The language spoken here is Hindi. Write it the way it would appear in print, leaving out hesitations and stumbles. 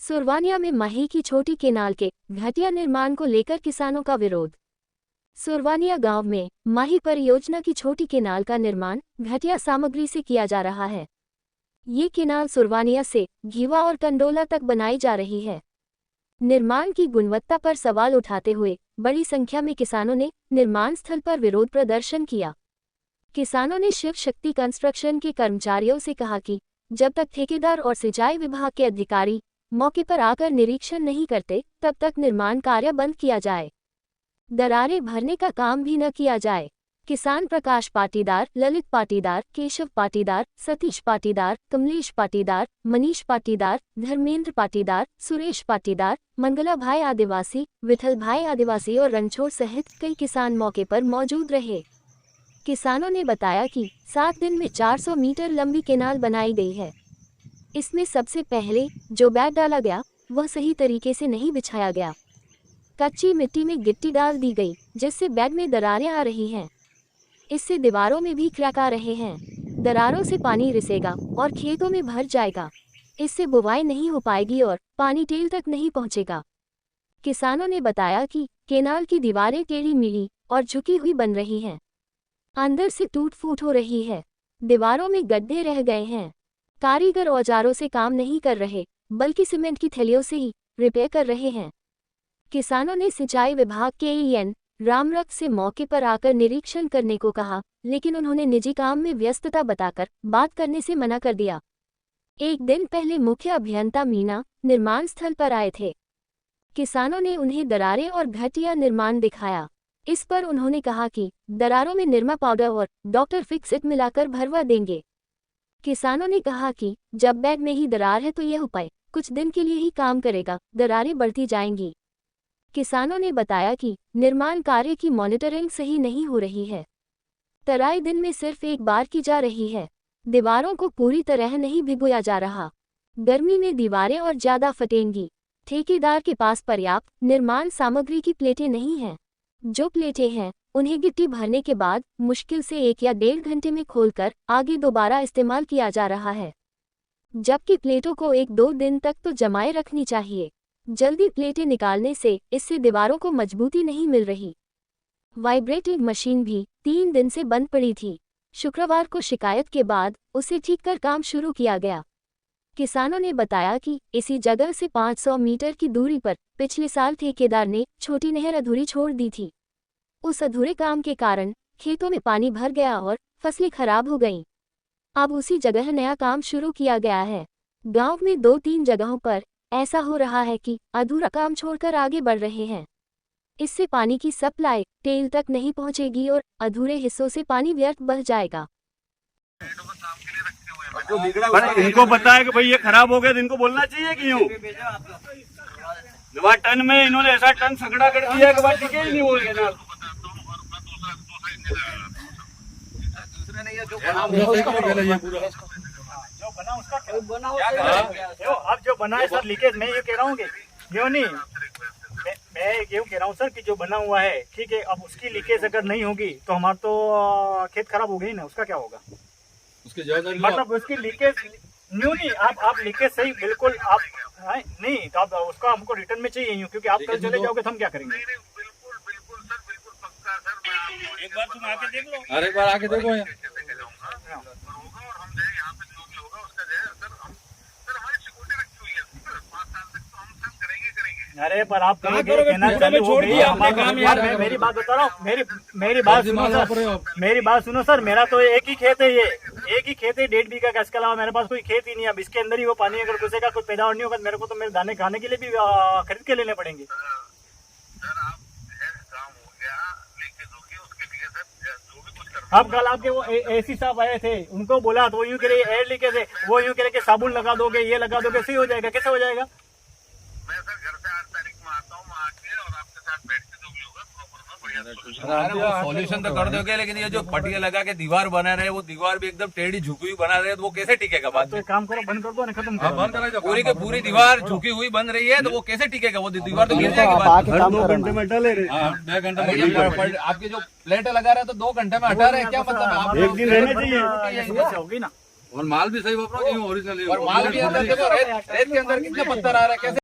सुरवानिया में मही की छोटी केनाल के घटिया निर्माण को लेकर किसानों का विरोध। सुरवानिया गांव में मही परियोजना की छोटी केनाल का निर्माण घटिया सामग्री से किया जा रहा है। ये केनाल सुरवानिया से घीवा और कंडोला तक बनाई जा रही है। निर्माण की गुणवत्ता पर सवाल उठाते हुए बड़ी संख्या में किसानों ने निर्माण स्थल पर विरोध प्रदर्शन किया। किसानों ने शिव शक्ति कंस्ट्रक्शन के कर्मचारियों से कहा कि जब तक ठेकेदार और सिंचाई विभाग के अधिकारी मौके पर आकर निरीक्षण नहीं करते तब तक निर्माण कार्य बंद किया जाए, दरारें भरने का काम भी न किया जाए। किसान प्रकाश पाटीदार, ललित पाटीदार, केशव पाटीदार, सतीश पाटीदार, कमलेश पाटीदार, मनीष पाटीदार, धर्मेंद्र पाटीदार, सुरेश पाटीदार, मंगला भाई आदिवासी, विठल भाई आदिवासी और रणछोड़ सहित कई किसान मौके पर मौजूद रहे। किसानों ने बताया कि 7 दिन में 400 मीटर लंबी केनाल बनाई गई है। इसमें सबसे पहले जो बैग डाला गया वह सही तरीके से नहीं बिछाया गया। कच्ची मिट्टी में गिट्टी डाल दी गई जिससे बैग में दरारें आ रही हैं। इससे दीवारों में भी क्रैक आ रहे हैं। दरारों से पानी रिसेगा और खेतों में भर जाएगा। इससे बुवाई नहीं हो पाएगी और पानी टेल तक नहीं पहुंचेगा। किसानों ने बताया कि केनाल की दीवारें टेढ़ी मेढ़ी और झुकी हुई बन रही हैं। अंदर से टूट फूट हो रही है। दीवारों में गड्ढे रह गए हैं। कारीगर औजारों से काम नहीं कर रहे बल्कि सीमेंट की थैलियों से ही रिपेयर कर रहे हैं। किसानों ने सिंचाई विभाग के एन रामरख से मौके पर आकर निरीक्षण करने को कहा, लेकिन उन्होंने निजी काम में व्यस्तता बताकर बात करने से मना कर दिया। एक दिन पहले मुख्य अभियंता मीना निर्माण स्थल पर आए थे। किसानों ने उन्हें दरारें और घटिया निर्माण दिखाया। इस पर उन्होंने कहा कि दरारों में निरमा पाउडर और डॉक्टर फिक्सिट मिलाकर भरवा देंगे। किसानों ने कहा कि जब बैग में ही दरार है तो यह उपाय कुछ दिन के लिए ही काम करेगा, दरारें बढ़ती जाएंगी। किसानों ने बताया कि निर्माण कार्य की मॉनिटरिंग सही नहीं हो रही है। तराई दिन में सिर्फ एक बार की जा रही है। दीवारों को पूरी तरह नहीं भिगोया जा रहा। गर्मी में दीवारें और ज्यादा फटेंगी। ठेकेदार के पास पर्याप्त निर्माण सामग्री की प्लेटें नहीं हैं। जो प्लेटें हैं उन्हें गिट्टी भरने के बाद मुश्किल से 1 या 1.5 घंटे में खोलकर आगे दोबारा इस्तेमाल किया जा रहा है, जबकि प्लेटों को 1-2 दिन तक तो जमाए रखनी चाहिए। जल्दी प्लेटें निकालने से इससे दीवारों को मजबूती नहीं मिल रही। वाइब्रेटिंग मशीन भी 3 दिन से बंद पड़ी थी। शुक्रवार को शिकायत के बाद उसे ठीक कर काम शुरू किया गया। किसानों ने बताया कि इसी जगह से 500 मीटर की दूरी पर पिछले साल ठेकेदार ने छोटी नहर अधूरी छोड़ दी थी। उस अधूरे काम के कारण खेतों में पानी भर गया और फसलें खराब हो गईं। अब उसी जगह नया काम शुरू किया गया है। गांव में 2-3 जगहों पर ऐसा हो रहा है कि अधूरा काम छोड़कर आगे बढ़ रहे हैं। इससे पानी की सप्लाई टेल तक नहीं पहुंचेगी और अधूरे हिस्सों से पानी व्यर्थ बह जाएगा। इनको पता है कि भाई ये खराब हो गया तो इनको बोलना चाहिए कि यूं टन में इन्होंने ऐसा टन संकड़ा कर दिया कि बात टिके ही नहीं हो गया। अब जो बना है सर लीकेज, मैं ये कह रहा हूँ कि क्यों नहीं, मैं ये कह रहा हूँ सर कि जो बना हुआ है ठीक है, अब उसकी लीकेज अगर नहीं होगी तो हमारा तो खेत खराब हो गई ना, उसका क्या होगा? मतलब उसकी लीकेज न्यू नहीं, आप लीकेज सही बिल्कुल आप नहीं तो आप उसका हमको रिटर्न में चाहिए यूँ, क्योंकि आप कल चले जाओगे तो हम क्या करेंगे? एक बार तुम आके देख लो। अरे एक बार आके देखो यार। अरे पर आप केनाल चालू हो गई है। मेरी बात बता रहा हूँ, मेरी बात सुनो सर, मेरी बात सुनो सर। मेरा तो एक ही खेत है, ये एक ही खेत है 1.5 बीघा का। इसके अलावा मेरे पास कोई खेत ही नहीं है। अब इसके अंदर ही वो पानी अगर घुसेगा, कोई पैदावार नहीं होगा, मेरे को तो मेरे दाने खाने के लिए भी खरीद के लेने पड़ेंगे। अब कल आपके वो एसी साहब आए थे, उनको बोला तो वो यूँ करे एयर लीकेज है, वो यूँ करे कि साबुन लगा दोगे, ये लगा दोगे, सही हो जाएगा। कैसे हो जाएगा? मैं सर घर से 8 तारीख में आता हूँ, आके और आपके साथ बैठ के जो भी होगा प्रॉपर सॉल्यूशन तो कर दोगे, लेकिन ये जो पटिया लगा के दीवार बना रहे, वो दीवार भी एकदम टेढ़ी झुकी हुई बना रहे हैं, तो वो कैसे टिकेगा? बात तो एक काम करो, बंद कर दो, खत्म करो। पूरी की पूरी दीवार झुकी हुई बन रही है तो वो कैसे टिकेगा? वो दीवार तो गिर जाएगी। 2 घंटे में डले रहे, 2 घंटे में आपके जो प्लेट लगा रहे हैं तो 2 घंटे में हटा रहे हैं, क्या मतलब? एक दिन रहने चाहिए, होगी ना। और माल भी सही वापरो, ओरिजिनल। और माल के अंदर देखो, रेत के अंदर कितने पत्थर आ रहे हैं, कैसे